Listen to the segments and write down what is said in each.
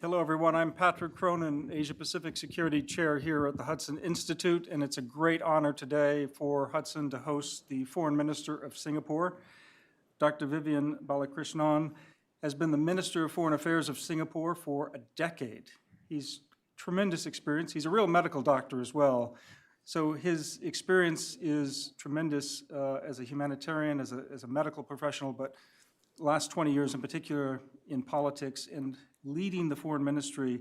Hello, everyone. I'm Patrick Cronin, Asia-Pacific Security Chair here at the Hudson Institute, and it's a great honor today for Hudson to host the Foreign Minister of Singapore. Dr. Vivian Balakrishnan has been the Minister of Foreign Affairs of Singapore for a decade. He's tremendous experience. He's a real medical doctor as well. So his experience is tremendous as a humanitarian, as a medical professional, but last 20 years in particular in politics and leading the foreign ministry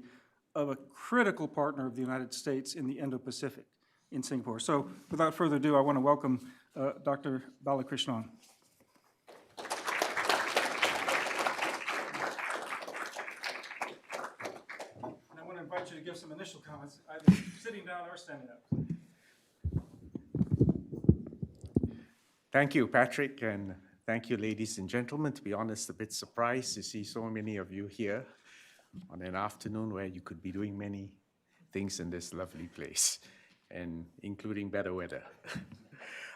of a critical partner of the United States in the Indo-Pacific in Singapore. So without further ado, I want to welcome Dr. Balakrishnan. And I want to invite you to give some initial comments, either sitting down or standing up. Thank you, Patrick, and thank you, ladies and gentlemen. To be honest, a bit surprised to see so many of you here on an afternoon where you could be doing many things in this lovely place, and including better weather.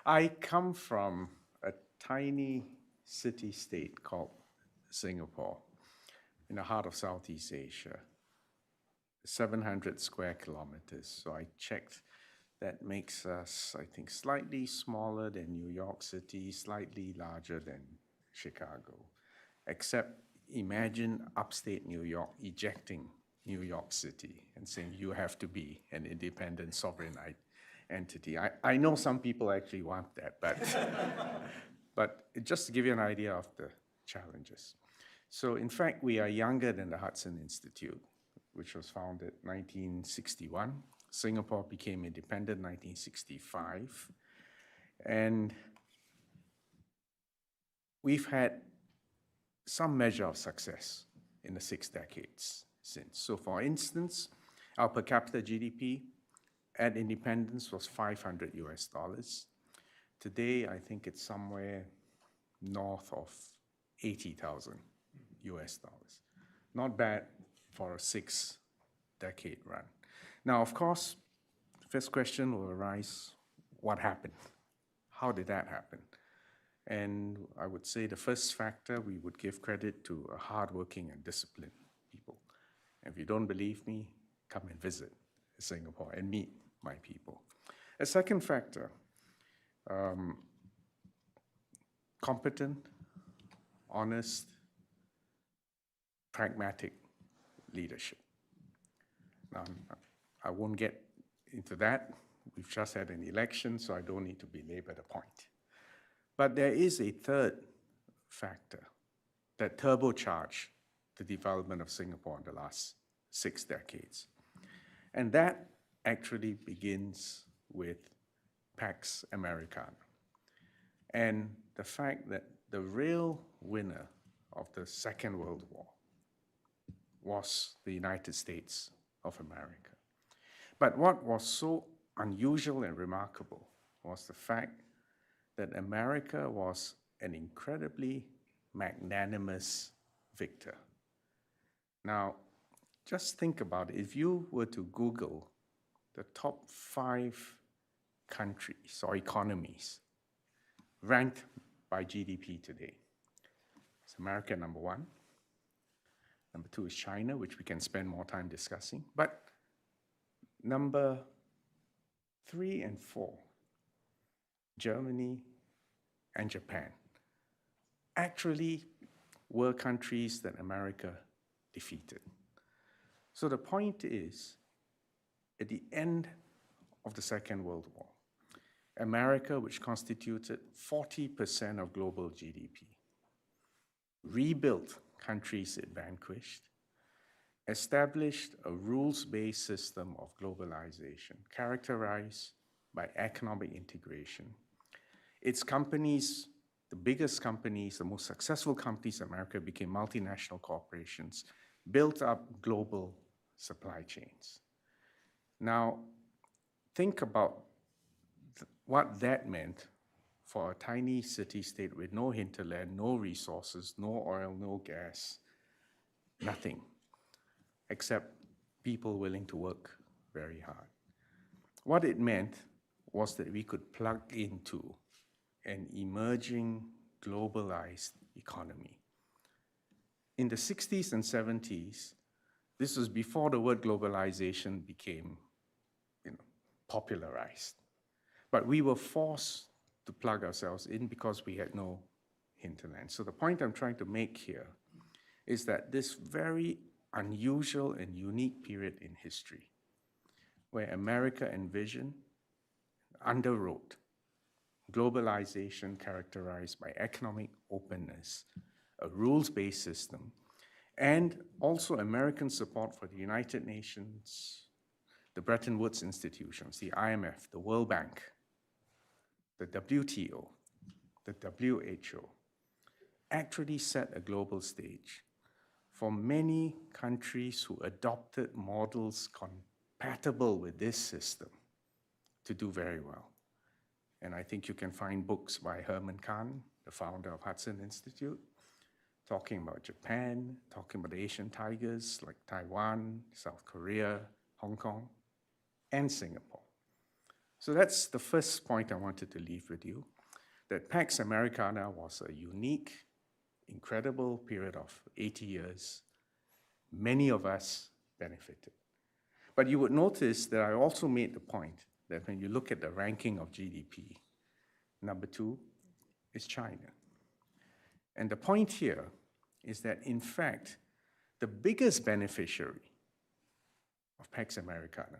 I come from a tiny city-state called Singapore in the heart of Southeast Asia, 700 square kilometers. So I checked. That makes us, I think, slightly smaller than New York City, slightly larger than Chicago. Except imagine upstate New York ejecting New York City and saying you have to be an independent sovereign entity. I know some people actually want that, but just to give you an idea of the challenges. So in fact, we are younger than the Hudson Institute, which was founded in 1961. Singapore became independent in 1965, and we've had some measure of success in the 6 decades since. So for instance, our per capita GDP at independence was $500 US. Today, I think it's somewhere north of 80,000 US dollars. Not bad for a 6-decade run. Now, of course, the first question will arise, what happened? How did that happen? And I would say the first factor, we would give credit to a hardworking and disciplined people. And if you don't believe me, come and visit Singapore and meet my people. A second factor, competent, honest, pragmatic leadership. Now, I won't get into that. We've just had an election, so I don't need to belabor the point. But there is a third factor that turbocharged the development of Singapore in the last 6 decades. And that actually begins with Pax Americana. And the fact that the real winner of the Second World War was the United States of America. But what was so unusual and remarkable was the fact that America was an incredibly magnanimous victor. Now, just think about it. If you were to Google the top 5 countries or economies ranked by GDP today, it's America number 1. Number 2 is China, which we can spend more time discussing. But number 3 and 4, Germany and Japan, actually were countries that America defeated. So the point is, at the end of the Second World War, America, which constituted 40% of global GDP, rebuilt countries it vanquished, established a rules-based system of globalization characterized by economic integration. Its companies, the biggest companies, the most successful companies in America became multinational corporations, built up global supply chains. Now, think about what that meant for a tiny city-state with no hinterland, no resources, no oil, no gas, nothing, except people willing to work very hard. What it meant was that we could plug into an emerging globalized economy. In the 60s and 70s, This was before the word globalization became, popularized. But we were forced to plug ourselves in because we had no hinterland. So the point I'm trying to make here is that this very unusual and unique period in history, where America envisioned, underwrote globalization characterized by economic openness, a rules-based system, and also American support for the United Nations, the Bretton Woods institutions, the IMF, the World Bank, the WTO, the WHO, actually set a global stage for many countries who adopted models compatible with this system to do very well. And I think you can find books by Herman Kahn, the founder of Hudson Institute, talking about Japan, talking about the Asian tigers like Taiwan, South Korea, Hong Kong, and Singapore. So that's the first point I wanted to leave with you, that Pax Americana was a unique, incredible period of 80 years. Many of us benefited. But you would notice that I also made the point that when you look at the ranking of GDP, number 2 is China. And the point here is that, in fact, the biggest beneficiary of Pax Americana.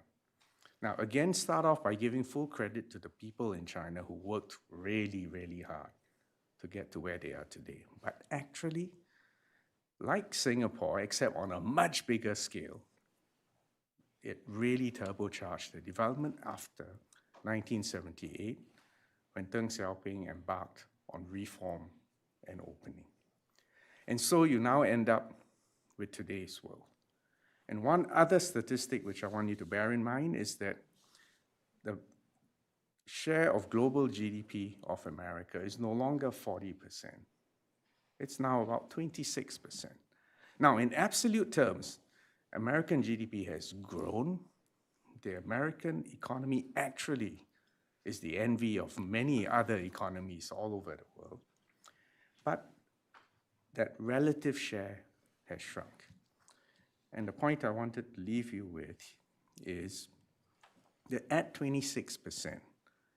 Now, again, start off by giving full credit to the people in China who worked really, really hard to get to where they are today. But actually, like Singapore, except on a much bigger scale, it really turbocharged the development after 1978, when Deng Xiaoping embarked on reform and opening. And so you now end up with today's world. And one other statistic which I want you to bear in mind is that the share of global GDP of America is no longer 40%. It's now about 26%. Now, in absolute terms, American GDP has grown. The American economy actually is the envy of many other economies all over the world. But that relative share has shrunk. And the point I wanted to leave you with is that at 26%,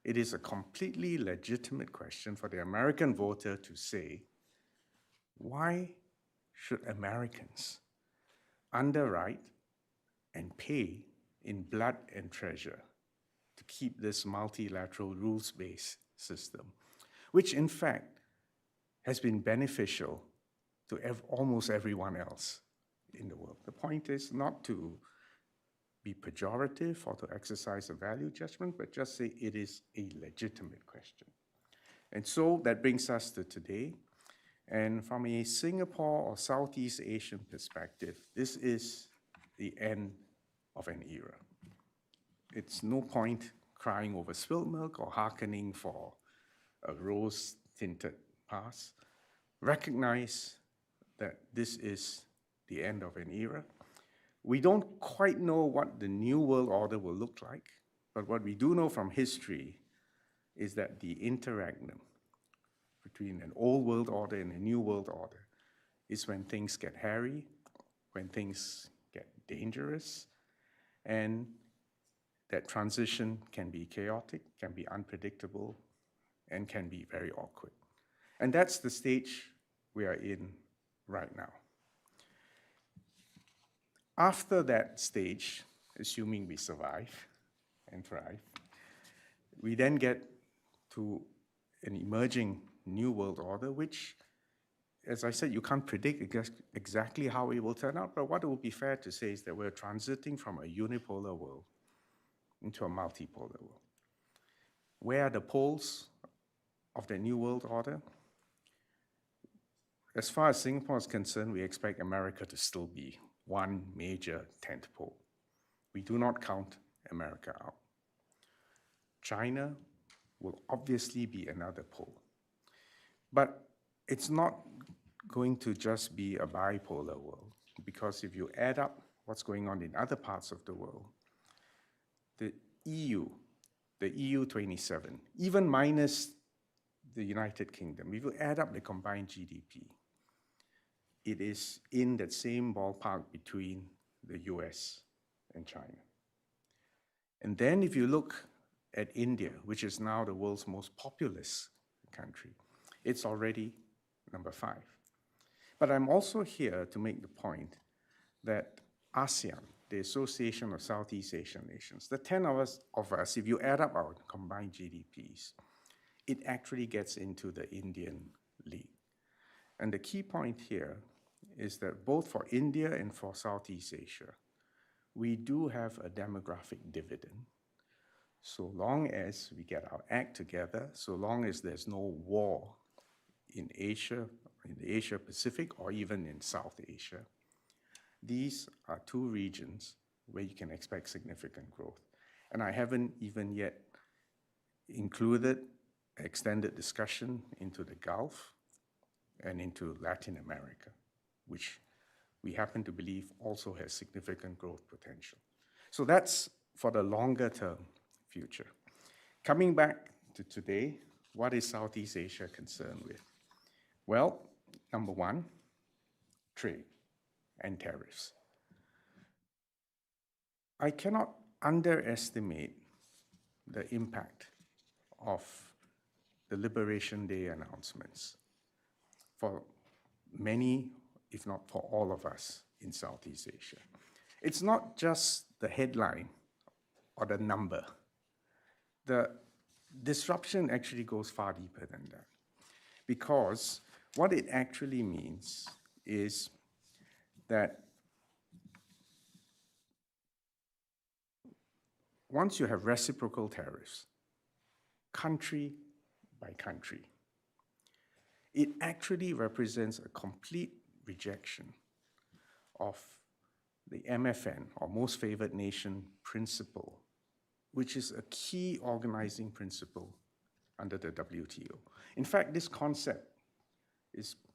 it is a completely legitimate question for the American voter to say, why should Americans underwrite and pay in blood and treasure to keep this multilateral rules-based system, which in fact has been beneficial to almost everyone else in the world? The point is not to be pejorative or to exercise a value judgment, but just say it is a legitimate question. And so that brings us to today. And from a Singapore or Southeast Asian perspective, this is the end of an era. It's no point crying over spilled milk or hearkening for a rose-tinted past. Recognize that this is the end of an era. We don't quite know what the new world order will look like, but what we do know from history is that the interregnum between an old world order and a new world order is when things get hairy, when things get dangerous, and that transition can be chaotic, can be unpredictable, and can be very awkward. And that's the stage we are in right now. After that stage, assuming we survive and thrive, we then get to an emerging new world order, which, as I said, you can't predict exactly how it will turn out, but what it would be fair to say is that we're transiting from a unipolar world into a multipolar world. Where are the poles of the new world order? As far as Singapore is concerned, we expect America to still be one major tent pole. We do not count America out. China will obviously be another pole. But it's not going to just be a bipolar world, because if you add up what's going on in other parts of the world, the EU 27, even minus the United Kingdom, if you add up the combined GDP, it is in that same ballpark between the US and China. And then if you look at India, which is now the world's most populous country, it's already number 5. But I'm also here to make the point that ASEAN, the Association of Southeast Asian Nations, the 10 of us, if you add up our combined GDPs, it actually gets into the Indian league. And the key point here is that both for India and for Southeast Asia, we do have a demographic dividend. So long as we get our act together, so long as there's no war in Asia, in the Asia-Pacific, or even in South Asia, these are 2 regions where you can expect significant growth. And I haven't even yet included extended discussion into the Gulf and into Latin America, which we happen to believe also has significant growth potential. So that's for the longer term future. Coming back to today, what is Southeast Asia concerned with? Well, number 1, trade and tariffs. I cannot underestimate the impact of the Liberation Day announcements for many, if not for all of us in Southeast Asia. It's not just the headline or the number. The disruption actually goes far deeper than that, because what it actually means is that once you have reciprocal tariffs, country by country, it actually represents a complete rejection of the MFN, or Most Favored Nation principle, which is a key organizing principle under the WTO. In fact, this concept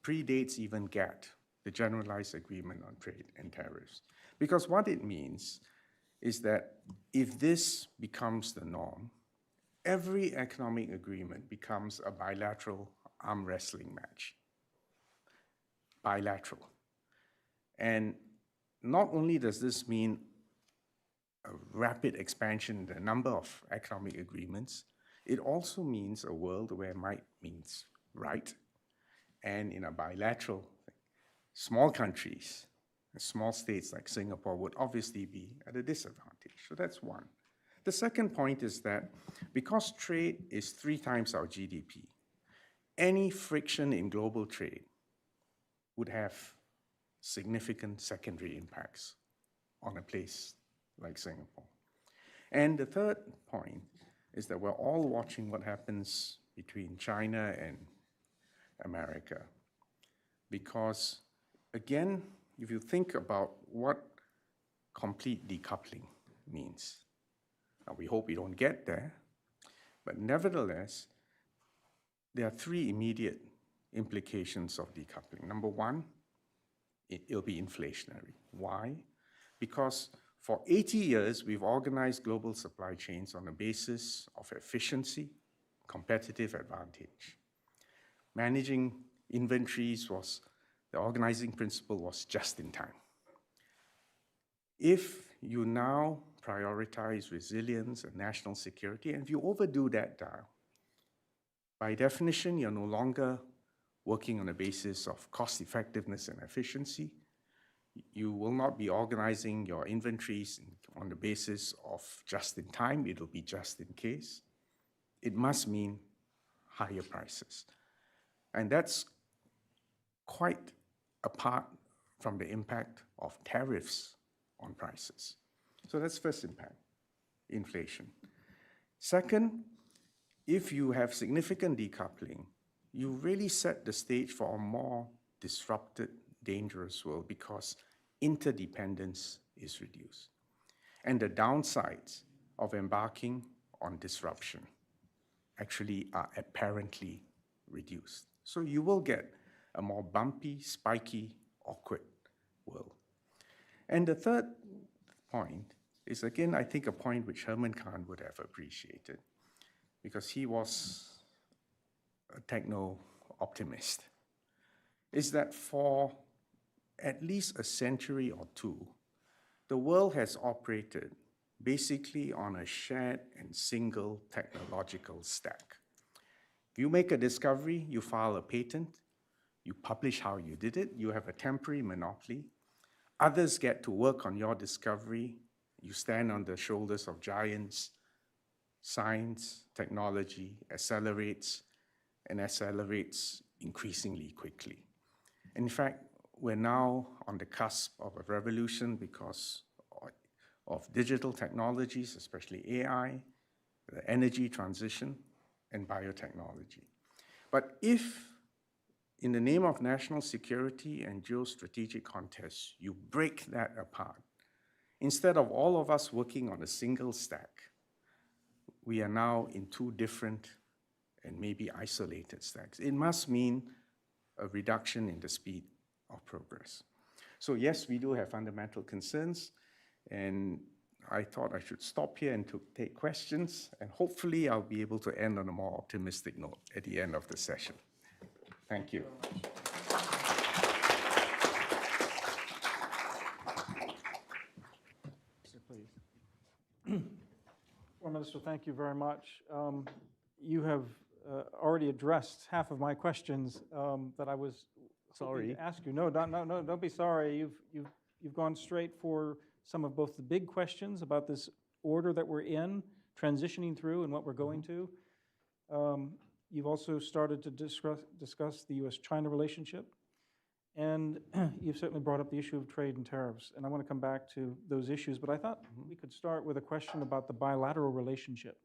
predates even GATT, the Generalized Agreement on Trade and Tariffs, because what it means is that if this becomes the norm, every economic agreement becomes a bilateral arm wrestling match. Bilateral. And not only does this mean a rapid expansion in the number of economic agreements, it also means a world where might means right. And in a bilateral thing, small countries, small states like Singapore would obviously be at a disadvantage. So that's one. The second point is that because trade is 3 times our GDP, any friction in global trade would have significant secondary impacts on a place like Singapore. And the third point is that we're all watching what happens between China and America. Because, again, if you think about what complete decoupling means, now we hope we don't get there, but nevertheless, there are 3 immediate implications of decoupling. Number 1, it'll be inflationary. Why? Because for 80 years, we've organized global supply chains on the basis of efficiency, competitive advantage. Managing inventories the organizing principle was just in time. If you now prioritize resilience and national security, and if you overdo that dial, by definition, you're no longer working on the basis of cost effectiveness and efficiency. You will not be organizing your inventories on the basis of just in time. It'll be just in case. It must mean higher prices. And that's quite apart from the impact of tariffs on prices. So that's first impact, inflation. Second, if you have significant decoupling, you really set the stage for a more disrupted, dangerous world because interdependence is reduced. And the downsides of embarking on disruption actually are apparently reduced. So you will get a more bumpy, spiky, awkward world. And the third point is, again, I think a point which Herman Kahn would have appreciated, because he was a techno-optimist, is that for at least a century or 2, the world has operated basically on a shared and single technological stack. If you make a discovery, you file a patent, you publish how you did it, you have a temporary monopoly. Others get to work on your discovery. You stand on the shoulders of giants. Science, technology accelerates and accelerates increasingly quickly. In fact, we're now on the cusp of a revolution because of digital technologies, especially AI, the energy transition, and biotechnology. But if, in the name of national security and geostrategic contests, you break that apart, instead of all of us working on a single stack, we are now in two different and maybe isolated stacks. It must mean a reduction in the speed of progress. So yes, we do have fundamental concerns, and I thought I should stop here and take questions, and hopefully I'll be able to end on a more optimistic note at the end of the session. Thank you. Well, Minister, thank you very much. You have already addressed half of my questions that I was hoping to ask you. No, don't be sorry. You've gone straight for some of both the big questions about this order that we're in, transitioning through, and what we're going to. You've also started to discuss the US-China relationship, and you've certainly brought up the issue of trade and tariffs, and I want to come back to those issues, but I thought we could start with a question about the bilateral relationship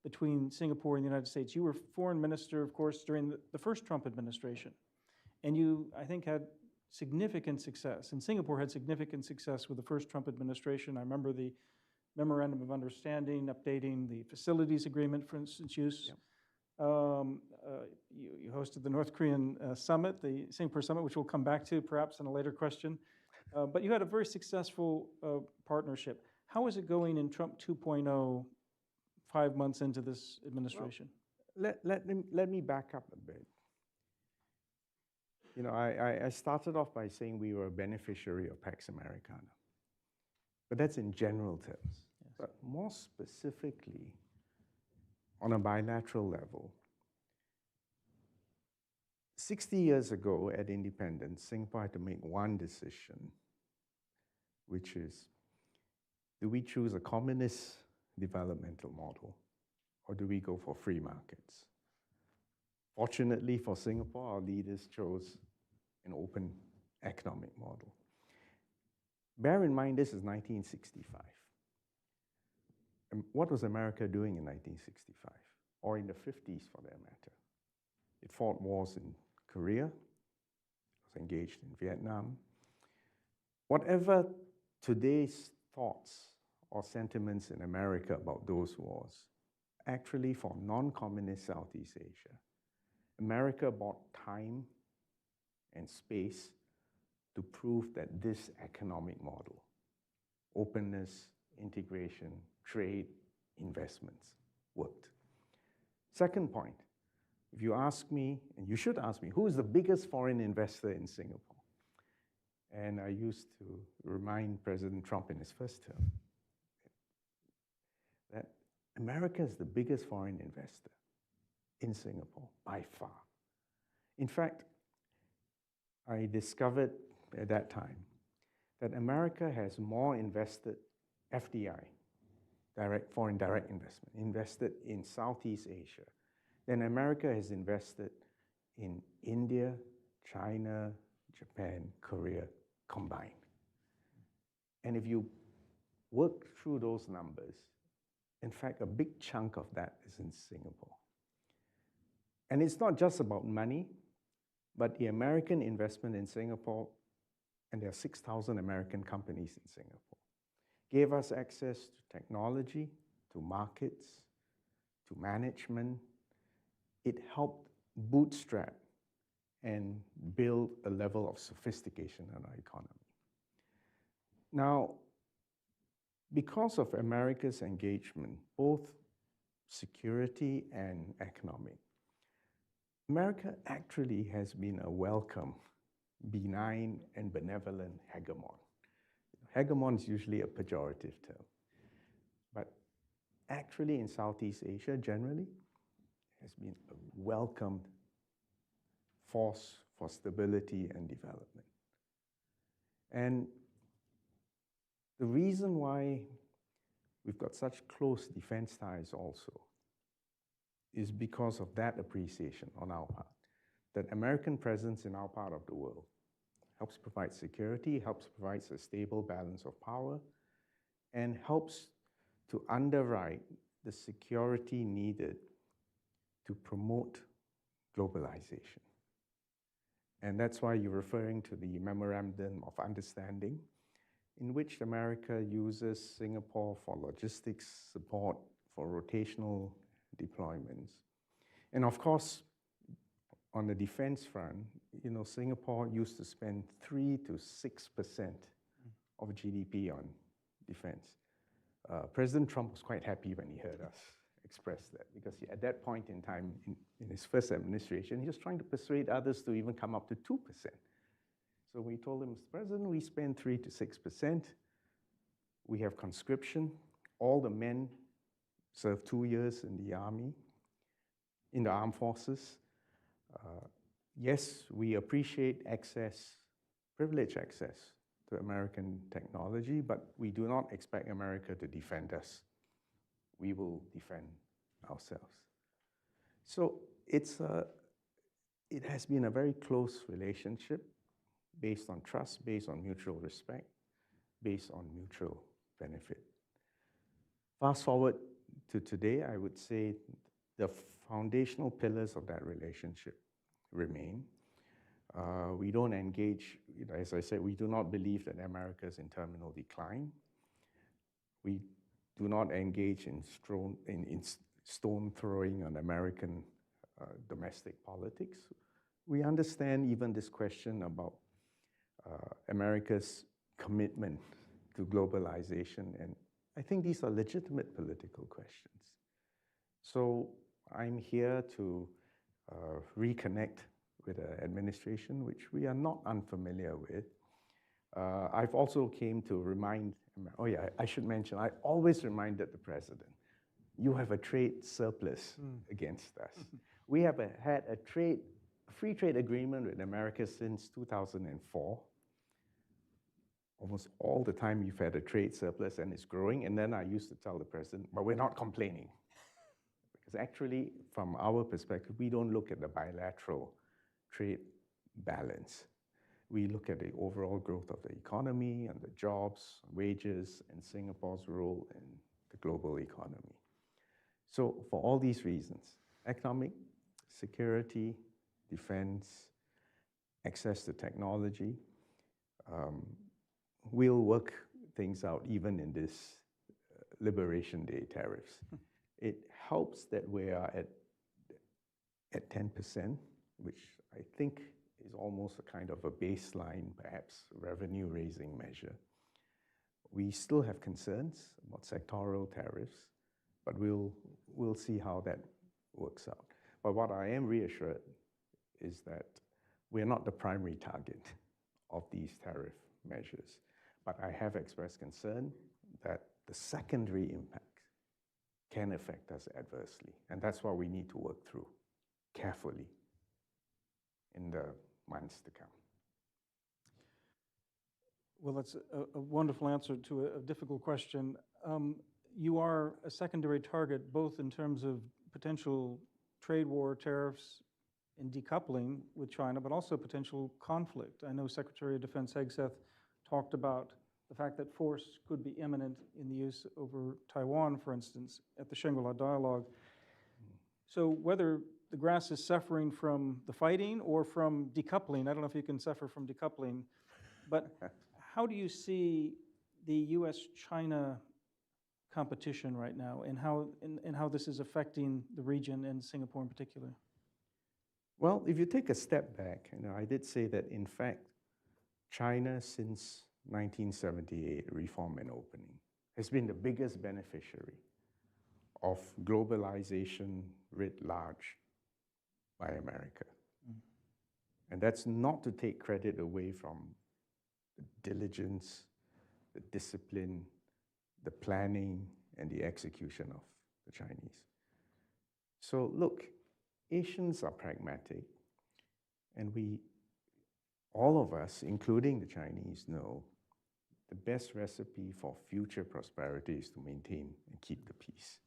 between Singapore and the United States. You were foreign minister, of course, during the first Trump administration, and you, I think, had significant success, and Singapore had significant success with the first Trump administration. I remember the Memorandum of Understanding, updating the facilities agreement, for instance, use. Yep. You hosted the North Korean summit, the Singapore summit, which we'll come back to perhaps in a later question. But you had a very successful partnership. How is it going in Trump 2.0, 5 months into this administration? Well, let me back up a bit. You know, I started off by saying we were a beneficiary of Pax Americana. But that's in general terms. Yes. But more specifically, on a bilateral level, 60 years ago at independence, Singapore had to make one decision, which is, do we choose a communist developmental model, or do we go for free markets? Fortunately for Singapore, our leaders chose an open economic model. Bear in mind, this is 1965. And what was America doing in 1965, or in the 50s for that matter? It fought wars in Korea, was engaged in Vietnam. Whatever today's thoughts or sentiments in America about those wars, actually for non-communist Southeast Asia, America bought time and space to prove that this economic model, openness, integration, trade, investments, worked. Second point, if you ask me, and you should ask me, who is the biggest foreign investor in Singapore? And I used to remind President Trump in his first term that America is the biggest foreign investor in Singapore by far. In fact, I discovered at that time that America has more invested FDI, foreign direct investment, invested in Southeast Asia than America has invested in India, China, Japan, Korea combined. And if you work through those numbers, in fact, a big chunk of that is in Singapore. And it's not just about money, but the American investment in Singapore, and there are 6,000 American companies in Singapore, gave us access to technology, to markets, to management. It helped bootstrap and build a level of sophistication in our economy. Now, because of America's engagement, both security and economic, America actually has been a welcome, benign, and benevolent hegemon. hegemon is usually a pejorative term. But actually in Southeast Asia generally has been a welcomed force for stability and development. And the reason why we've got such close defense ties also is because of that appreciation on our part, that American presence in our part of the world helps provide security, helps provide a stable balance of power, and helps to underwrite the security needed to promote globalization. And that's why you're referring to the Memorandum of Understanding, in which America uses Singapore for logistics support, for rotational deployments. And of course, on the defense front, you know, Singapore used to spend 3 to 6% of GDP on defense. President Trump was quite happy when he heard us express that, because at that point in time, in his first administration, he was trying to persuade others to even come up to 2%. So we told him, Mr. President, we spend 3 to 6%. We have conscription. All the men serve 2 years in the army, in the armed forces. Yes, we appreciate access, privileged access to American technology, but we do not expect America to defend us. We will defend ourselves. So it has been a very close relationship based on trust, based on mutual respect, based on mutual benefit. Fast forward to today, I would say the foundational pillars of that relationship remain. We don't engage, you know, as I said, we do not believe that America is in terminal decline. We do not engage in stone throwing on American domestic politics. We understand even this question about America's commitment to globalization, and I think these are legitimate political questions. So I'm here to reconnect with an administration which we are not unfamiliar with. I've also came to remind, oh yeah, I should mention, I always reminded the president, you have a trade surplus against us. We have had a free trade agreement with America since 2004. Almost all the time you've had a trade surplus and it's growing, and then I used to tell the president, but we're not complaining. Because actually, from our perspective, we don't look at the bilateral trade balance. We look at the overall growth of the economy and the jobs, wages, and Singapore's role in the global economy. So for all these reasons, economic, security, defense, access to technology, we'll work things out even in this Liberation Day tariffs. It helps that we are at 10%, which I think is almost a kind of a baseline, perhaps, revenue-raising measure. We still have concerns about sectoral tariffs, but we'll see how that works out. But what I am reassured is that we're not the primary target of these tariff measures. But I have expressed concern that the secondary impact can affect us adversely. And that's what we need to work through carefully in the months to come. Well, that's a wonderful answer to a difficult question. You are a secondary target, both in terms of potential trade war, tariffs, and decoupling with China, but also potential conflict. I know Secretary of Defense Hegseth talked about the fact that force could be imminent in the use over Taiwan, for instance, at the Shangri-La Dialogue. So whether the grass is suffering from the fighting or from decoupling, I don't know if you can suffer from decoupling, but how do you see the US-China competition right now, and how this is affecting the region and Singapore in particular? Well, if you take a step back, I did say that in fact, China since 1978, Reform and Opening, has been the biggest beneficiary of globalization writ large by America. And that's not to take credit away from the diligence, the the discipline, the planning, and the execution of the Chinese. So look, Asians are pragmatic, and all of us, including the Chinese, know the best recipe for future prosperity is to maintain and keep the peace.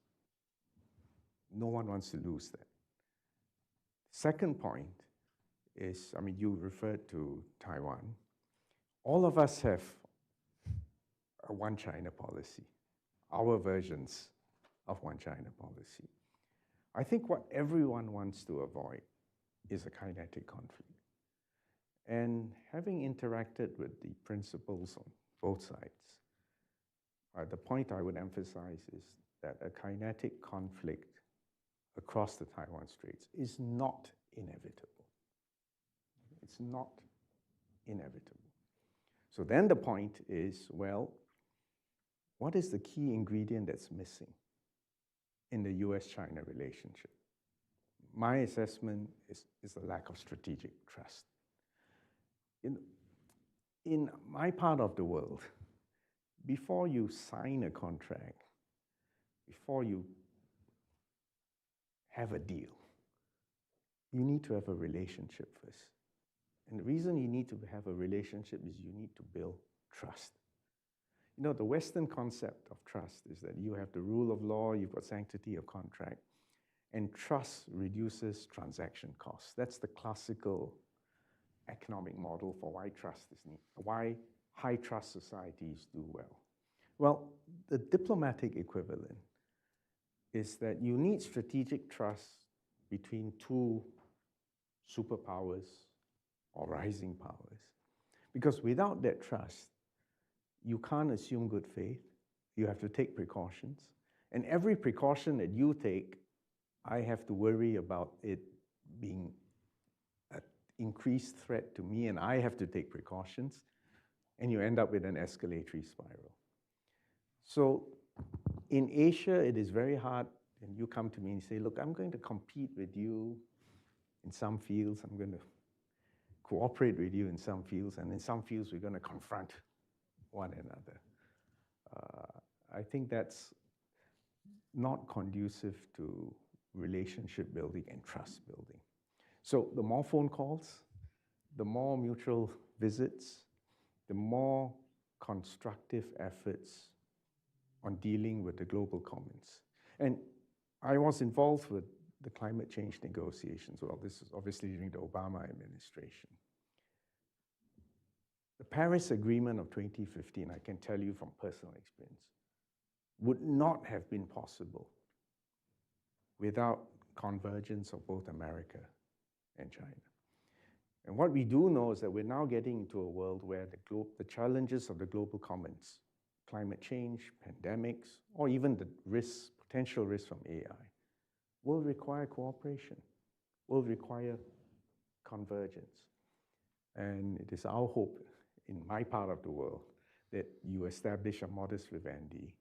No one wants to lose that. Second point is, you referred to Taiwan. All of us have a one China policy, our versions of one China policy. I think what everyone wants to avoid is a kinetic conflict. And having interacted with the principals on both sides, the point I would emphasize is that a kinetic conflict across the Taiwan Straits is not inevitable. It's not inevitable. So then the point is, well, what is the key ingredient that's missing in the US-China relationship? My assessment is the lack of strategic trust. In my part of the world, before you sign a contract, before you have a deal, you need to have a relationship first. And the reason you need to have a relationship is you need to build trust. The Western concept of trust is that you have the rule of law, you've got sanctity of contract, and trust reduces transaction costs. That's the classical economic model for why trust is needed, why high trust societies do well. Well, the diplomatic equivalent is that you need strategic trust between two superpowers or rising powers. Because without that trust, you can't assume good faith. You have to take precautions. And every precaution that you take, I have to worry about it being an increased threat to me, and I have to take precautions, and you end up with an escalatory spiral. So in Asia, it is very hard, and you come to me and say, look, I'm going to compete with you in some fields, I'm going to cooperate with you in some fields, and in some fields we're going to confront one another. I think that's not conducive to relationship building and trust building. So the more phone calls, the more mutual visits, the more constructive efforts on dealing with the global commons. And I was involved with the climate change negotiations. Well, this is obviously during the Obama administration. The Paris Agreement of 2015, I can tell you from personal experience, would not have been possible without convergence of both America and China. And what we do know is that we're now getting into a world where the challenges of the global commons, climate change, pandemics, or even the risks, potential risks from AI, will require cooperation, will require convergence. And it is our hope in my part of the world that you establish a modus vivendi,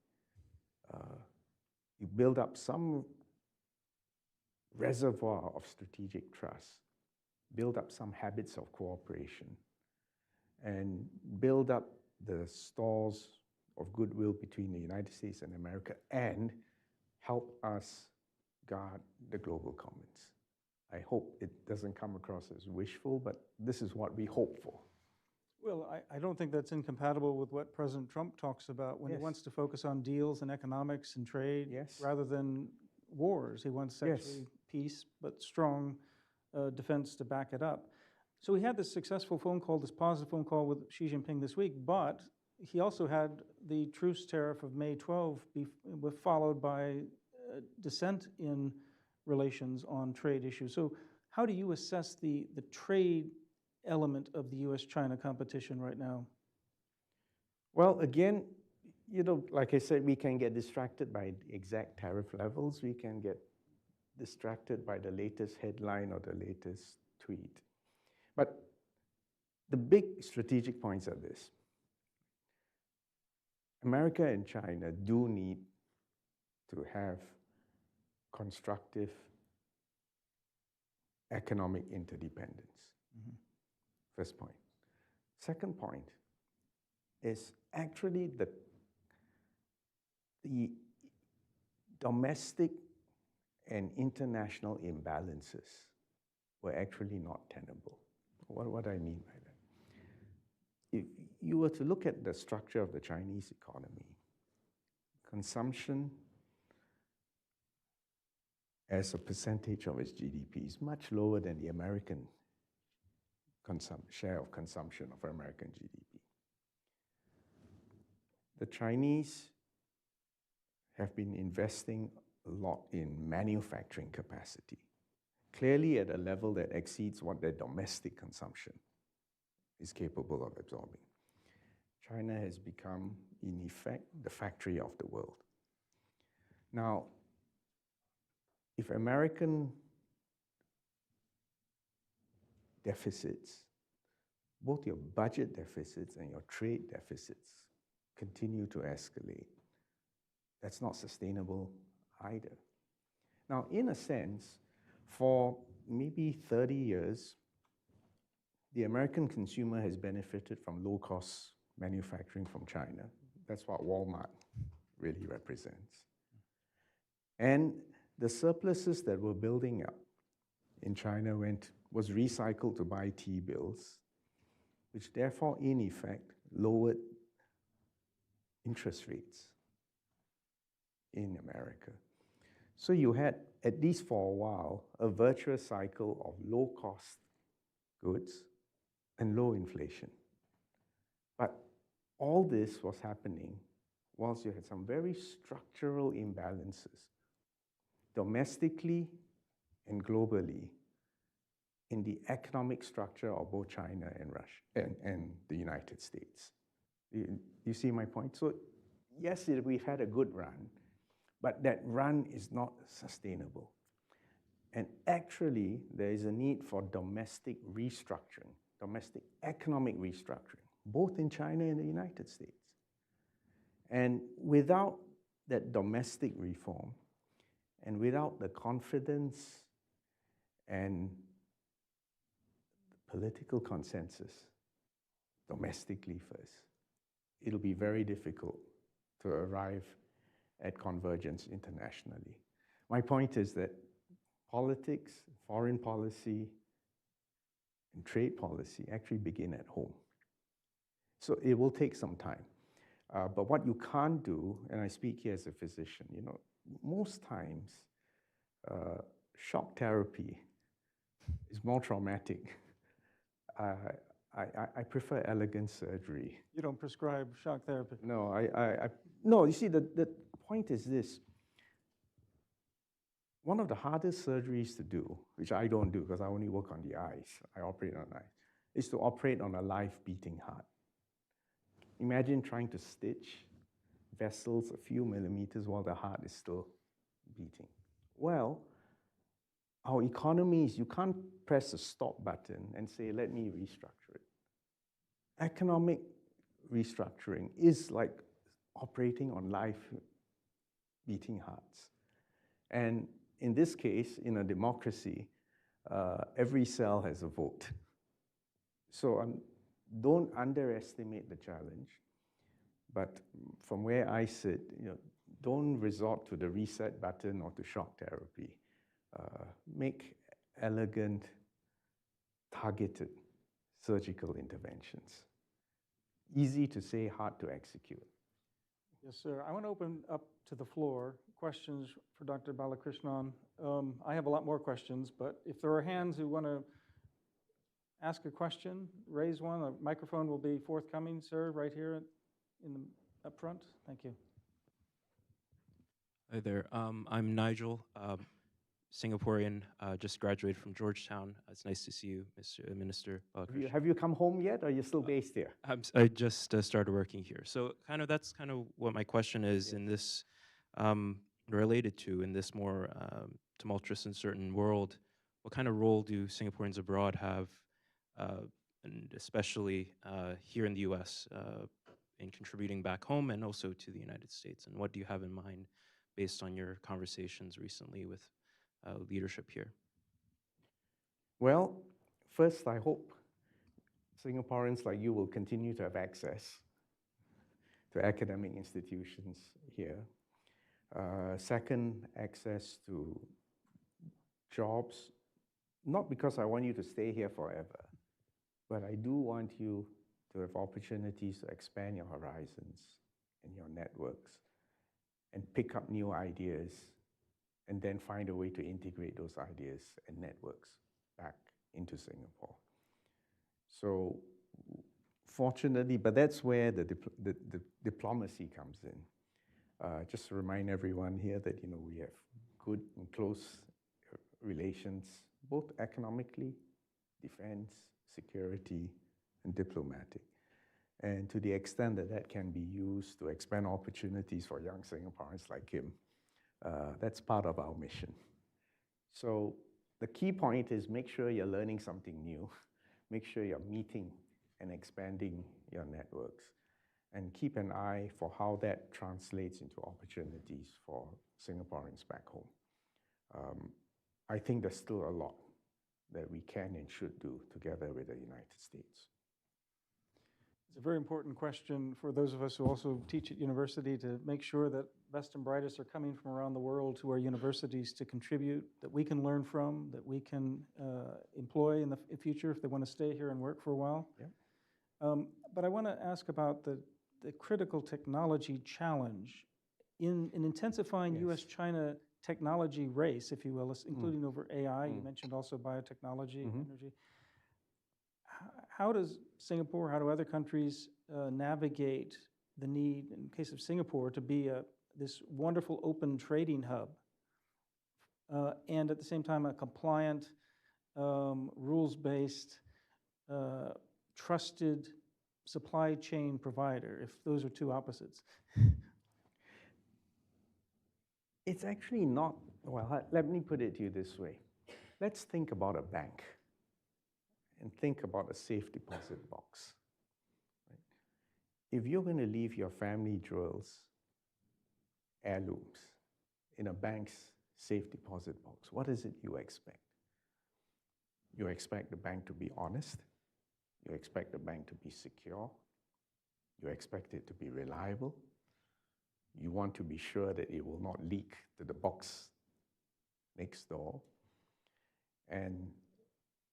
you build up some reservoir of strategic trust, build up some habits of cooperation, and build up the stores of goodwill between the United States and America, and help us guard the global commons. I hope it doesn't come across as wishful, but this is what we hope for. Well, I don't think that's incompatible with what President Trump talks about when he wants to focus on deals and economics and trade rather than wars. He wants actually peace, but strong defense to back it up. So we had this successful phone call, this positive phone call with Xi Jinping this week, but he also had the truce tariff of May 12 followed by dissent in relations on trade issues. So how do you assess the trade element of the US-China competition right now? Well, again, like I said, we can get distracted by exact tariff levels. We can get distracted by the latest headline or the latest tweet. But the big strategic points are this. America and China do need to have constructive economic interdependence. First point. Second point, is actually the domestic and international imbalances were actually not tenable. What do I mean by that? If you were to look at the structure of the Chinese economy, consumption as a percentage of its GDP is much lower than the American share of consumption of American GDP. The Chinese have been investing a lot in manufacturing capacity, clearly at a level that exceeds what their domestic consumption is capable of absorbing. China has become, in effect, the factory of the world. Now, if American deficits, both your budget deficits and your trade deficits, continue to escalate, that's not sustainable either. Now, in a sense, for maybe 30 years, the American consumer has benefited from low-cost manufacturing from China. That's what Walmart really represents. And the surpluses that were building up in China was recycled to buy T-bills, which therefore, in effect, lowered interest rates in America. So you had, at least for a while, a virtuous cycle of low-cost goods and low inflation. But all this was happening whilst you had some very structural imbalances, domestically and globally, in the economic structure of both China and Russia and the United States. You see my point? So yes, we've had a good run, but that run is not sustainable. And actually, there is a need for domestic restructuring, domestic economic restructuring, both in China and the United States. And without that domestic reform, and without the confidence and political consensus, domestically first, it'll be very difficult to arrive at convergence internationally. My point is that politics, foreign policy, and trade policy actually begin at home. So it will take some time. But what you can't do, and I speak here as a physician, most times shock therapy is more traumatic. I prefer elegant surgery. You don't prescribe shock therapy? No, no, you see, the point is this. One of the hardest surgeries to do, which I don't do because I only work on the eyes, I operate on eyes, is to operate on a live beating heart. Imagine trying to stitch vessels a few millimeters while the heart is still beating. Well, our economies, you can't press a stop button and say, let me restructure it. Economic restructuring is like operating on live beating hearts. And in this case, in a democracy, every cell has a vote. So don't underestimate the challenge. But from where I sit, don't resort to the reset button or to shock therapy. Make elegant, targeted surgical interventions. Easy to say, hard to execute. Yes, sir. I want to open up to the floor. Questions for Dr. Balakrishnan. I have a lot more questions, but if there are hands who want to ask a question, raise one. A microphone will be forthcoming, sir, right here up front. Thank you. Hi there. I'm Nigel, Singaporean, just graduated from Georgetown. It's nice to see you, Mr. Minister Balakrishnan. Have you come home yet, or are you still based here? I just started working here. So that's kind of what my question is. Yes. In this, related to, in this more tumultuous and uncertain world, what kind of role do Singaporeans abroad have, and especially here in the US, in contributing back home and also to the United States? And what do you have in mind based on your conversations recently with leadership here? Well, first, I hope Singaporeans like you will continue to have access to academic institutions here. Second, access to jobs, not because I want you to stay here forever, but I do want you to have opportunities to expand your horizons and your networks and pick up new ideas and then find a way to integrate those ideas and networks back into Singapore. So fortunately, but that's where the diplomacy comes in. Just to remind everyone here that we have good and close relations, both economically, defense, security, and diplomatic. And to the extent that that can be used to expand opportunities for young Singaporeans like him, that's part of our mission. So the key point is make sure you're learning something new, make sure you're meeting and expanding your networks, and keep an eye for how that translates into opportunities for Singaporeans back home. I think there's still a lot that we can and should do together with the United States. It's a very important question for those of us who also teach at university, to make sure that best and brightest are coming from around the world to our universities to contribute, that we can learn from, that we can employ in the future if they want to stay here and work for a while. Yeah. But I want to ask about the critical technology challenge in intensifying Yes. U.S.-China technology race, if you will, including over AI. You mentioned also biotechnology, energy. How does Singapore, how do other countries navigate the need, in the case of Singapore, to be this wonderful open trading hub, and at the same time a compliant, rules-based, trusted supply chain provider, if those are two opposites? It's actually not, well, let me put it to you this way. Let's think about a bank and think about a safe deposit box. Right? If you're going to leave your family jewels, heirlooms, in a bank's safe deposit box, what is it you expect? You expect the bank to be honest. You expect the bank to be secure. You expect it to be reliable. You want to be sure that it will not leak to the box next door, and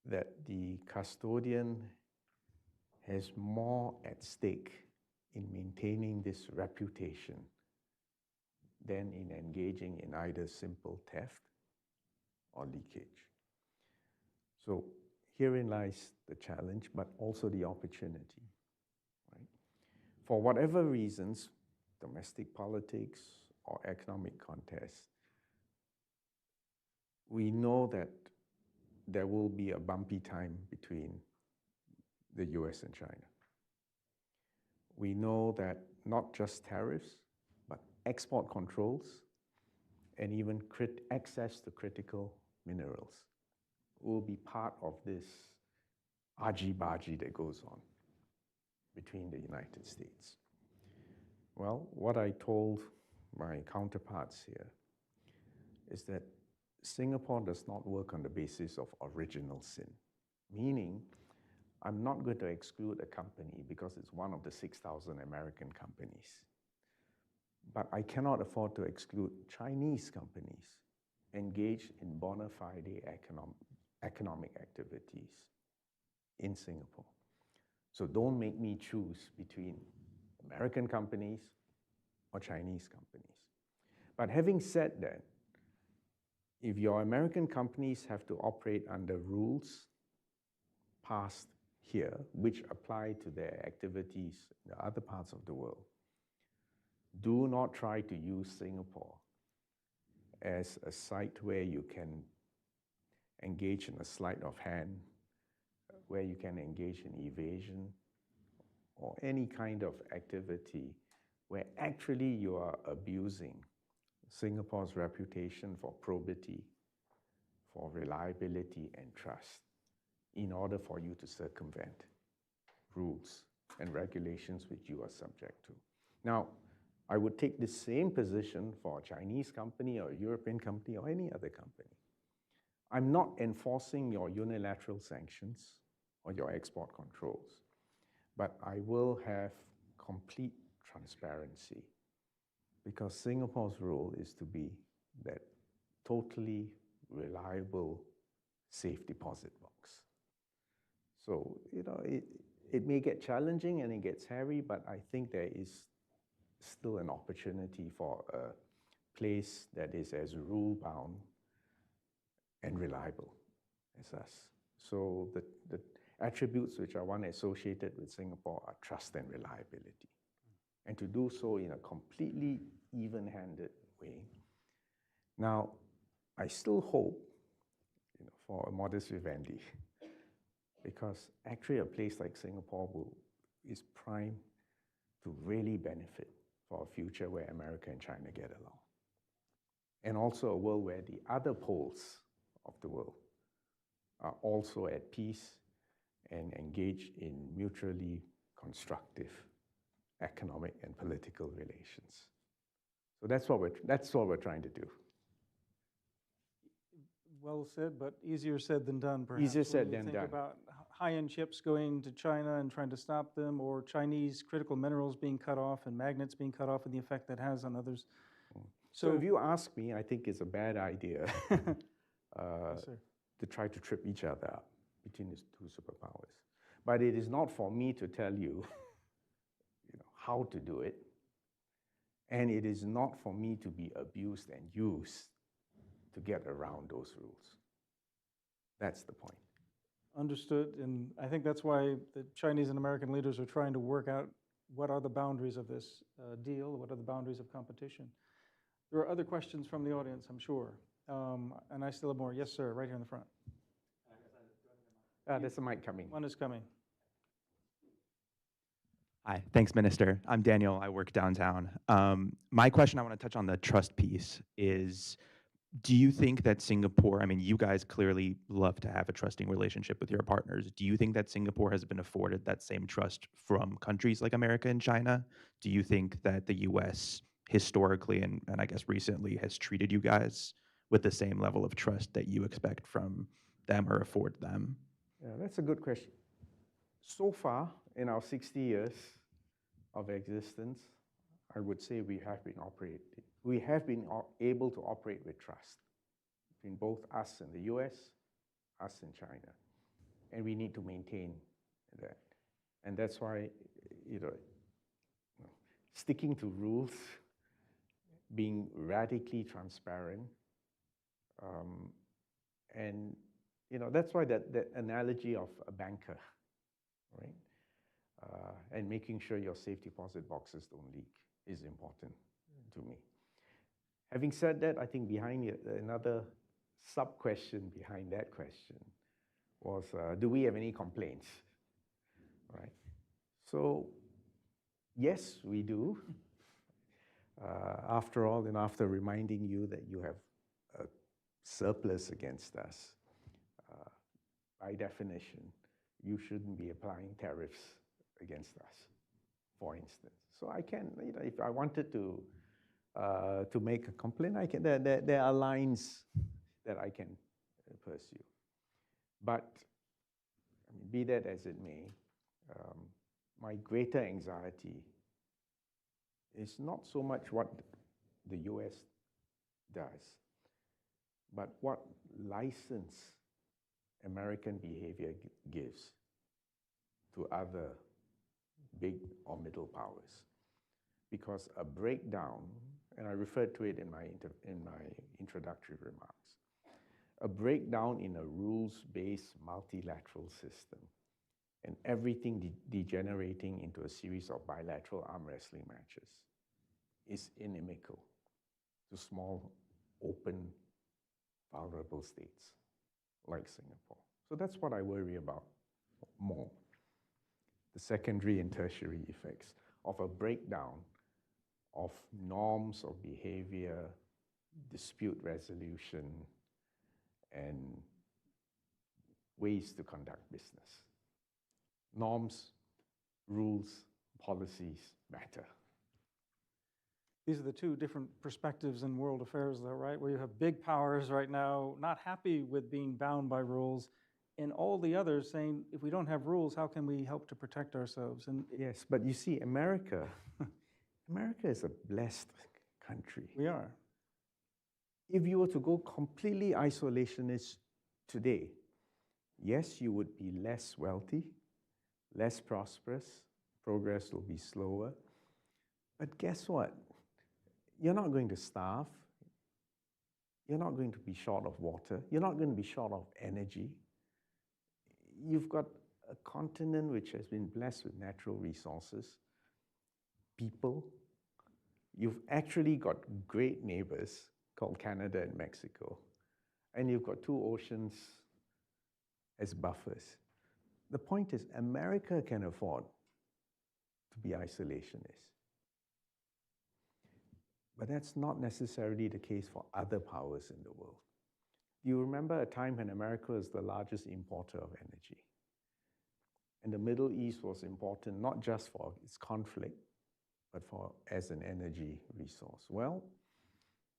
that the custodian has more at stake in maintaining this reputation than in engaging in either simple theft or leakage. So herein lies the challenge, but also the opportunity. Right? For whatever reasons, domestic politics or economic contest, we know that there will be a bumpy time between the US and China. We know that not just tariffs, but export controls and even access to critical minerals will be part of this argy-bargy that goes on between the United States. Well, what I told my counterparts here is that Singapore does not work on the basis of original sin, meaning I'm not going to exclude a company because it's one of the 6,000 American companies. But I cannot afford to exclude Chinese companies engaged in bona fide economic activities in Singapore. So don't make me choose between American companies or Chinese companies. But having said that, if your American companies have to operate under rules passed here, which apply to their activities in the other parts of the world, do not try to use Singapore as a site where you can engage in a sleight of hand, where you can engage in evasion or any kind of activity where actually you are abusing Singapore's reputation for probity, for reliability and trust in order for you to circumvent rules and regulations which you are subject to. Now, I would take the same position for a Chinese company or a European company or any other company. I'm not enforcing your unilateral sanctions or your export controls, but I will have complete transparency, because Singapore's role is to be that totally reliable safe deposit box. So, it may get challenging and it gets hairy, but I think there is still an opportunity for a place that is as rule-bound and reliable as us. So the attributes which I want associated with Singapore are trust and reliability. And to do so in a completely even-handed way. Now, I still hope, for a modest vivendi, because actually a place like Singapore is primed to really benefit for a future where America and China get along. And also a world where the other poles of the world are also at peace and engaged in mutually constructive economic and political relations. So that's what we're trying to do. Well said, but easier said than done, perhaps. Easier said When you than think done. about high-end chips going to China and trying to stop them, or Chinese critical minerals being cut off and magnets being cut off, and the effect that has on others. So if you ask me, I think it's a bad idea Yes, sir. to try to trip each other up between these two superpowers. But it is not for me to tell you, how to do it. And it is not for me to be abused and used to get around those rules. That's the point. Understood, and I think that's why the Chinese and American leaders are trying to work out what are the boundaries of this deal, what are the boundaries of competition. There are other questions from the audience, I'm sure. And I still have more. Yes, sir, right here in the front. There's a mic coming. One is coming. Hi, thanks, Minister. I'm Daniel. I work downtown. My question, I want to touch on the trust piece, is do you think that Singapore, I mean, you guys clearly love to have a trusting relationship with your partners. Do you think that Singapore has been afforded that same trust from countries like America and China? Do you think that the US historically and I guess recently has treated you guys with the same level of trust that you expect from them or afford them? Yeah, that's a good question. So far, in our 60 years of existence, I would say we have been able to operate with trust between both us and the US, us and China. And we need to maintain that. And that's why, sticking to rules, being radically transparent, and that's why that analogy of a banker, right? And making sure your safe deposit boxes don't leak is important to me. Having said that, I think behind another sub-question behind that question was, do we have any complaints, right? So, yes, we do. After all, and after reminding you that you have a surplus against us, by definition, you shouldn't be applying tariffs against us, for instance. So I can, if I wanted to make a complaint, I can. There are lines that I can pursue. But be that as it may, my greater anxiety is not so much what the US does, but what license American behavior gives to other big or middle powers. Because a breakdown, and I referred to it in my introductory remarks, a breakdown in a rules-based multilateral system and everything degenerating into a series of bilateral arm wrestling matches is inimical to small, open, vulnerable states like Singapore. So that's what I worry about more. The secondary and tertiary effects of a breakdown of norms of behavior, dispute resolution, and ways to conduct business. Norms, rules, policies matter. These are the two different perspectives in world affairs, though, right? Where you have big powers right now not happy with being bound by rules, and all the others saying, if we don't have rules, how can we help to protect ourselves? And yes, but you see, America America is a blessed country. We are. If you were to go completely isolationist today, yes, you would be less wealthy, less prosperous, progress will be slower. But guess what? You're not going to starve. You're not going to be short of water. You're not going to be short of energy. You've got a continent which has been blessed with natural resources, people. You've actually got great neighbors called Canada and Mexico. And you've got two oceans as buffers. The point is, America can afford to be isolationist. But that's not necessarily the case for other powers in the world. You remember a time when America was the largest importer of energy. And the Middle East was important not just for its conflict, but as an energy resource. Well,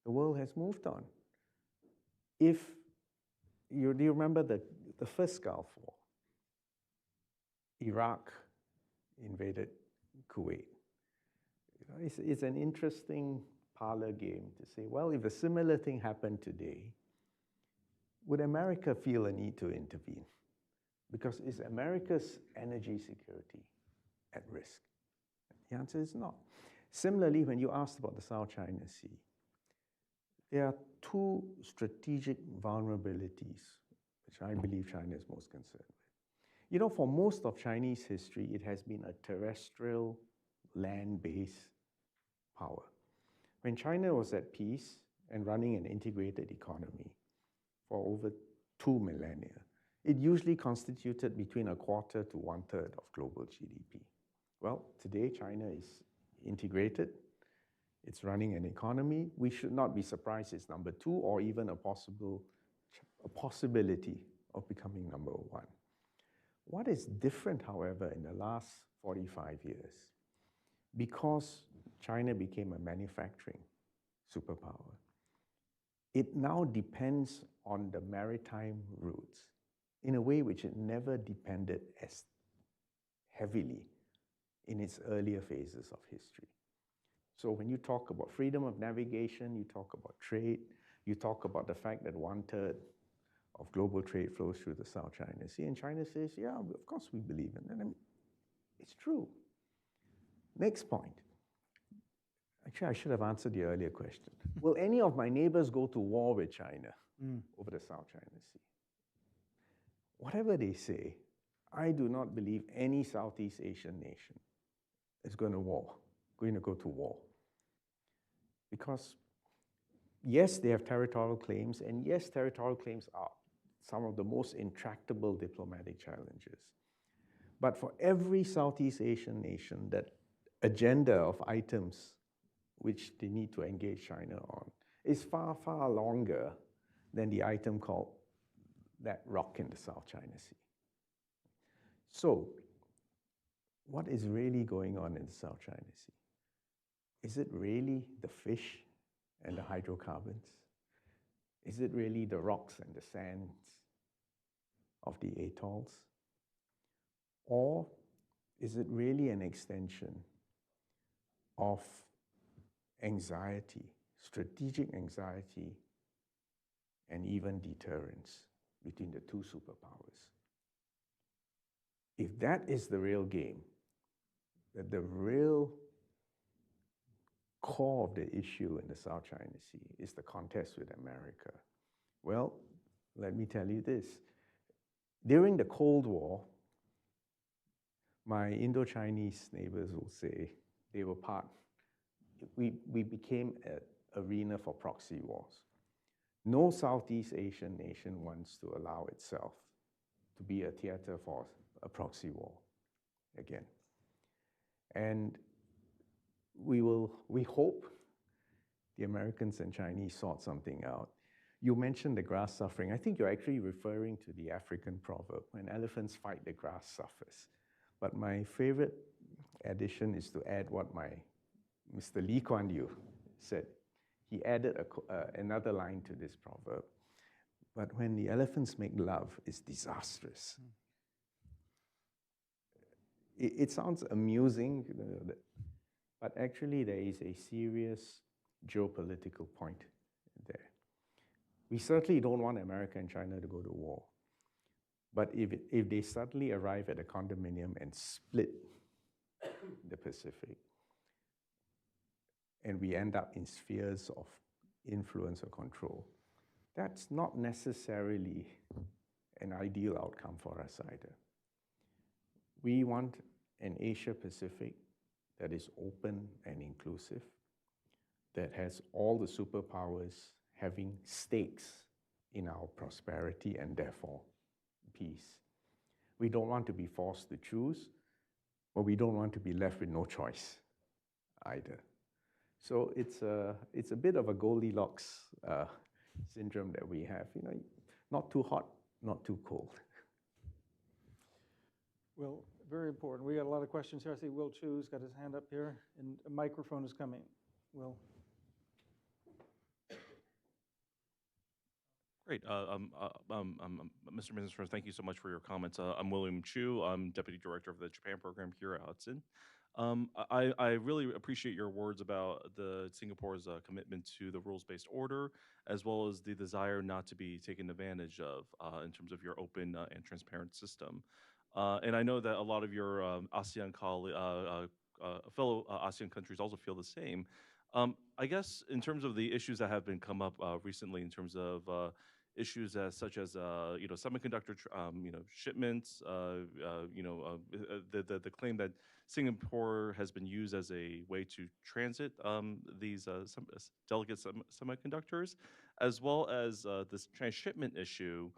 the world has moved on. Do you remember the first Gulf War? Iraq invaded Kuwait. It's an interesting parlor game to say, well, if a similar thing happened today, would America feel a need to intervene? Because is America's energy security at risk? The answer is not. Similarly, when you asked about the South China Sea, there are two strategic vulnerabilities which I believe China is most concerned with. You know, for most of Chinese history, it has been a terrestrial, land-based power. When China was at peace and running an integrated economy for over 2 millennia, it usually constituted between a quarter to 1/3 of global GDP. Well, today China is integrated. It's running an economy. We should not be surprised it's number 2 or even a possibility of becoming number 1. What is different, however, in the last 45 years? Because China became a manufacturing superpower, it now depends on the maritime routes in a way which it never depended as heavily in its earlier phases of history. So when you talk about freedom of navigation, you talk about trade, you talk about the fact that 1/3 of global trade flows through the South China Sea, and China says, yeah, of course we believe in it. I mean, it's true. Next point. Actually, I should have answered the earlier question. Will any of my neighbors go to war with China over the South China Sea? Whatever they say, I do not believe any Southeast Asian nation is going to go to war. Because yes, they have territorial claims, and yes, territorial claims are some of the most intractable diplomatic challenges. But for every Southeast Asian nation, that agenda of items which they need to engage China on is far, far longer than the item called that rock in the South China Sea. So, what is really going on in the South China Sea? Is it really the fish and the hydrocarbons? Is it really the rocks and the sands of the atolls? Or is it really an extension of anxiety, strategic anxiety, and even deterrence between the two superpowers? If that is the real game, that the real core of the issue in the South China Sea is the contest with America, well, let me tell you this. During the Cold War, my Indo-Chinese neighbors will say we became an arena for proxy wars. No Southeast Asian nation wants to allow itself to be a theater for a proxy war again. And we hope the Americans and Chinese sort something out. You mentioned the grass suffering. I think you're actually referring to the African proverb, when elephants fight, the grass suffers. But my favorite addition is to add what Mr. Lee Kuan Yew said. He added another line to this proverb. But when the elephants make love, it's disastrous. It sounds amusing, But actually, there is a serious geopolitical point there. We certainly don't want America and China to go to war. But if they suddenly arrive at a condominium and split the Pacific, and we end up in spheres of influence or control, that's not necessarily an ideal outcome for us either. We want an Asia-Pacific that is open and inclusive, that has all the superpowers having stakes in our prosperity and therefore peace. We don't want to be forced to choose, but we don't want to be left with no choice either. So it's a bit of a Goldilocks syndrome that we have. You know, not too hot, not too cold. Well, very important. We got a lot of questions here. I see Will Chu's got his hand up here, and a microphone is coming. Will. Great. Mr. Minister, thank you so much for your comments. I'm William Chu. I'm Deputy Director of the Japan Program here at Hudson. I really appreciate your words about Singapore's commitment to the rules-based order, as well as the desire not to be taken advantage of in terms of your open and transparent system. And I know that a lot of your ASEAN fellow ASEAN countries also feel the same. I guess in terms of the issues that have been come up recently, in terms of issues such as semiconductor shipments, the claim that Singapore has been used as a way to transit these delicate semiconductors, as well as this transshipment issue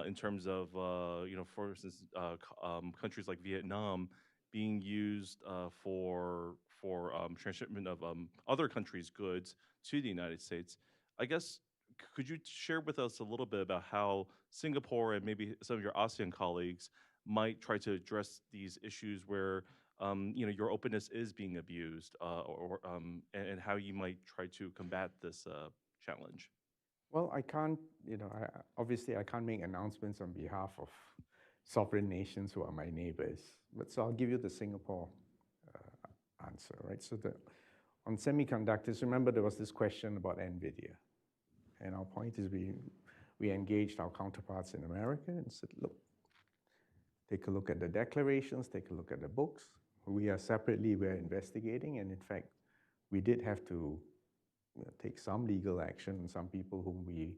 in terms of for instance countries like Vietnam being used for transshipment of other countries' goods to the United States. I guess, could you share with us a little bit about how Singapore and maybe some of your ASEAN colleagues might try to address these issues where your openness is being abused, and how you might try to combat this challenge? Well, I can't, obviously I can't make announcements on behalf of sovereign nations who are my neighbors. But so I'll give you the Singapore answer, right? So on semiconductors, remember there was this question about Nvidia. And our point is we engaged our counterparts in America and said, look, take a look at the declarations, take a look at the books. We're investigating, and in fact, we did have to take some legal action on some people whom we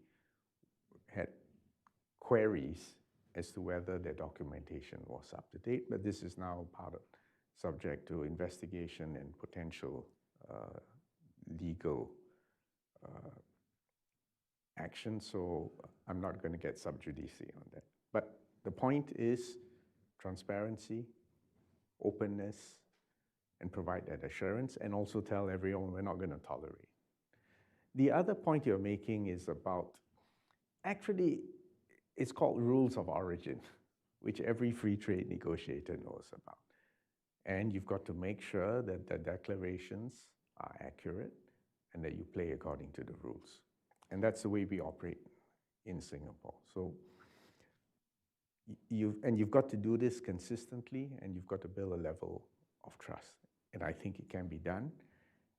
had queries as to whether their documentation was up to date, but this is now subject to investigation and potential legal action, so I'm not going to get sub judice on that. But the point is transparency, openness, and provide that assurance, and also tell everyone we're not going to tolerate. The other point you're making is about, actually, it's called rules of origin, which every free trade negotiator knows about. And you've got to make sure that the declarations are accurate and that you play according to the rules. And that's the way we operate in Singapore. So you've got to do this consistently, and you've got to build a level of trust. And I think it can be done.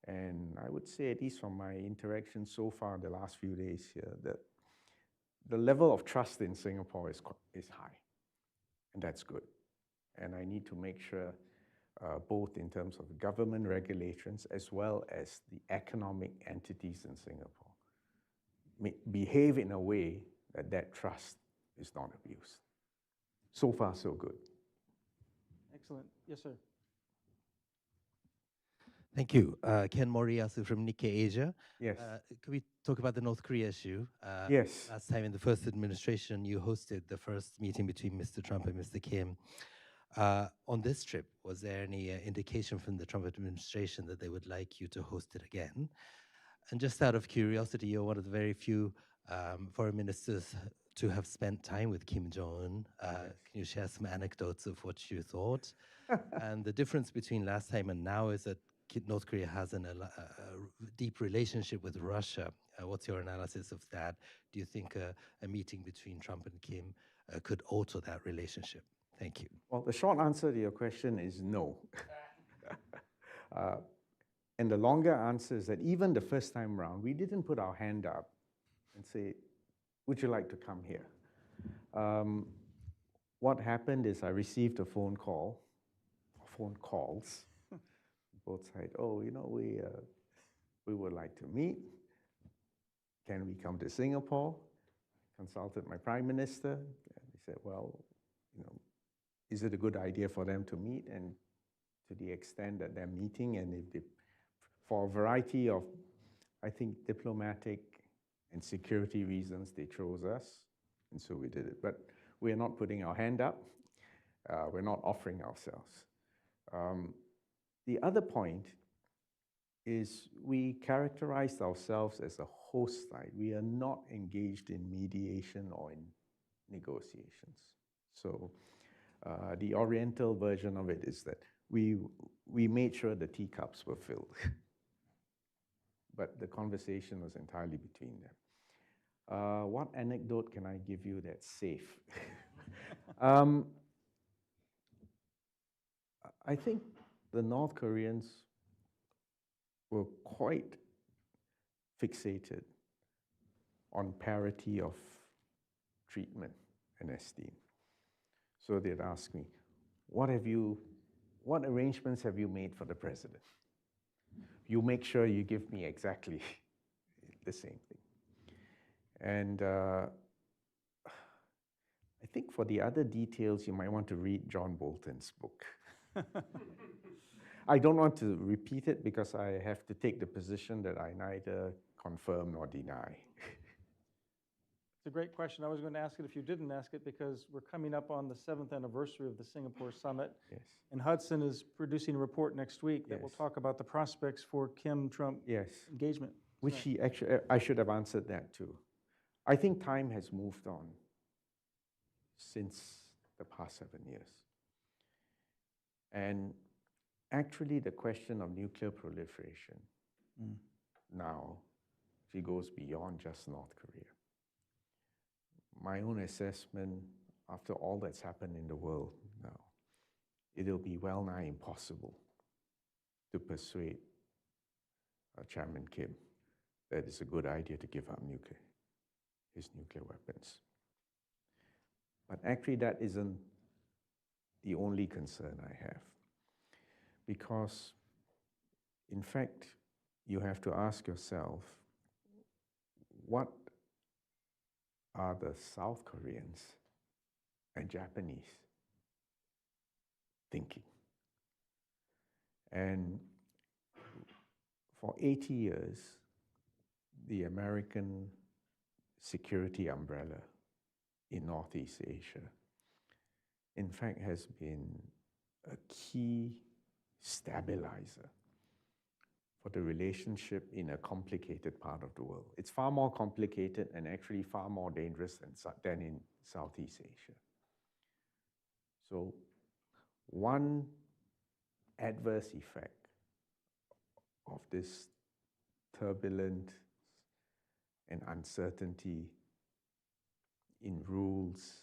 And I would say, at least from my interaction so far in the last few days here, that the level of trust in Singapore is high. And that's good. And I need to make sure, both in terms of government regulations as well as the economic entities in Singapore, behave in a way that trust is not abused. So far, so good. Excellent. Yes, sir. Thank you. Ken Moriyasu from Nikkei Asia. Yes. Could we talk about the North Korea issue? Yes. Last time in the first administration, you hosted the first meeting between Mr. Trump and Mr. Kim. On this trip, was there any indication from the Trump administration that they would like you to host it again? And just out of curiosity, you're one of the very few foreign ministers to have spent time with Kim Jong-un. Can you share some anecdotes of what you thought? And the difference between last time and now is that North Korea has a deep relationship with Russia. What's your analysis of that? Do you think a meeting between Trump and Kim could alter that relationship? Thank you. Well, the short answer to your question is no. And the longer answer is that even the first time round, we didn't put our hand up and say, would you like to come here? What happened is I received a phone call, phone calls, both sides. Oh, you know, we would like to meet. Can we come to Singapore? Consulted my prime minister. And he said, well, you know, is it a good idea for them to meet? And to the extent that they're meeting, and if they, for a variety of, I think, diplomatic and security reasons, they chose us, and so we did it. But we're not putting our hand up. We're not offering ourselves. The other point is we characterized ourselves as a host site. We are not engaged in mediation or in negotiations. So the Oriental version of it is that we made sure the teacups were filled. But the conversation was entirely between them. What anecdote can I give you that's safe? I think the North Koreans were quite fixated on parity of treatment and esteem. So they'd ask me, what arrangements have you made for the president? You make sure you give me exactly the same thing. And I think for the other details, you might want to read John Bolton's book. I don't want to repeat it because I have to take the position that I neither confirm nor deny. It's a great question. I was going to ask it if you didn't ask it, because we're coming up on the 7th anniversary of the Singapore Summit. Yes. And Hudson is producing a report next week that will Yes. talk about the prospects for Kim-Trump Yes. engagement. Which he actually, I should have answered that too. I think time has moved on since the past 7 years. And actually, the question of nuclear proliferation now, she goes beyond just North Korea. My own assessment, after all that's happened in the world now, it'll be well nigh impossible to persuade Chairman Kim that it's a good idea to give up his nuclear weapons. But actually, that isn't the only concern I have. Because, in fact, you have to ask yourself, what are the South Koreans and Japanese thinking? And for 80 years, the American security umbrella in Northeast Asia, in fact, has been a key stabilizer for the relationship in a complicated part of the world. It's far more complicated and actually far more dangerous than in Southeast Asia. So one adverse effect of this turbulent and uncertainty in rules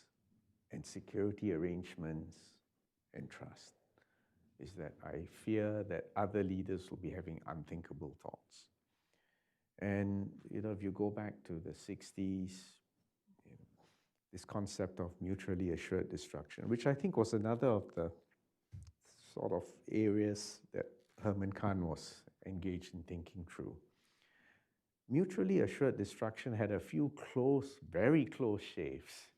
and security arrangements and trust is that I fear that other leaders will be having unthinkable thoughts. And you know, if you go back to the 60s, this concept of mutually assured destruction, which I think was another of the sort of areas that Herman Kahn was engaged in thinking through. Mutually assured destruction had a few close, very close shaves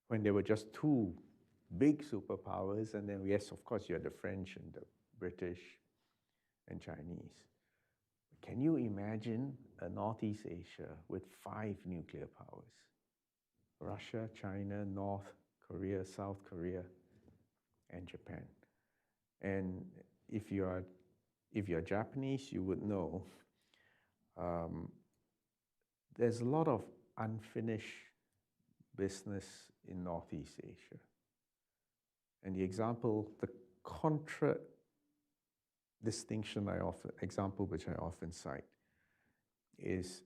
when there were just two big superpowers, and then yes, of course, you had the French and the British and Chinese. Can you imagine a Northeast Asia with 5 nuclear powers? Russia, China, North Korea, South Korea, and Japan. And if you're Japanese, you would know there's a lot of unfinished business in Northeast Asia. And the example, the distinction example which I often cite is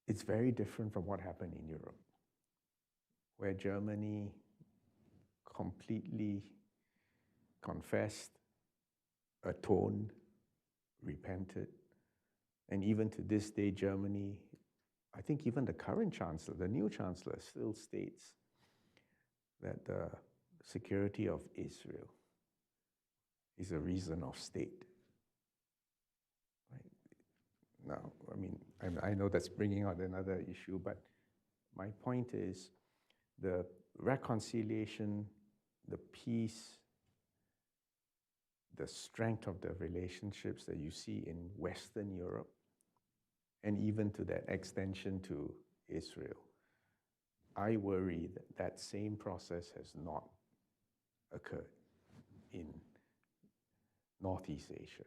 it's very different from what happened in Europe, where Germany completely confessed, atoned, repented. And even to this day, Germany, I think even the current chancellor, the new chancellor, still states that the security of Israel is a reason of state. Right? Now, I mean, I know that's bringing out another issue, but my point is the reconciliation, the peace, the strength of the relationships that you see in Western Europe, and even to that extension to Israel, I worry that that same process has not occurred in Northeast Asia.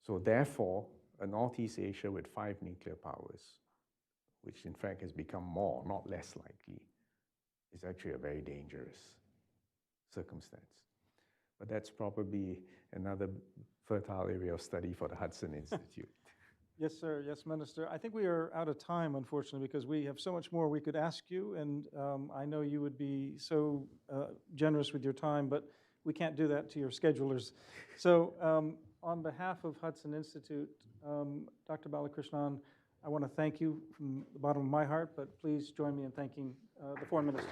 So therefore, a Northeast Asia with 5 nuclear powers, which in fact has become more, not less likely, is actually a very dangerous circumstance. But that's probably another fertile area of study for the Hudson Institute. Yes, sir. Yes, Minister. I think we are out of time, unfortunately, because we have so much more we could ask you, and I know you would be so generous with your time, but we can't do that to your schedulers. So on behalf of Hudson Institute, Dr. Balakrishnan, I want to thank you from the bottom of my heart, but please join me in thanking the Foreign Minister.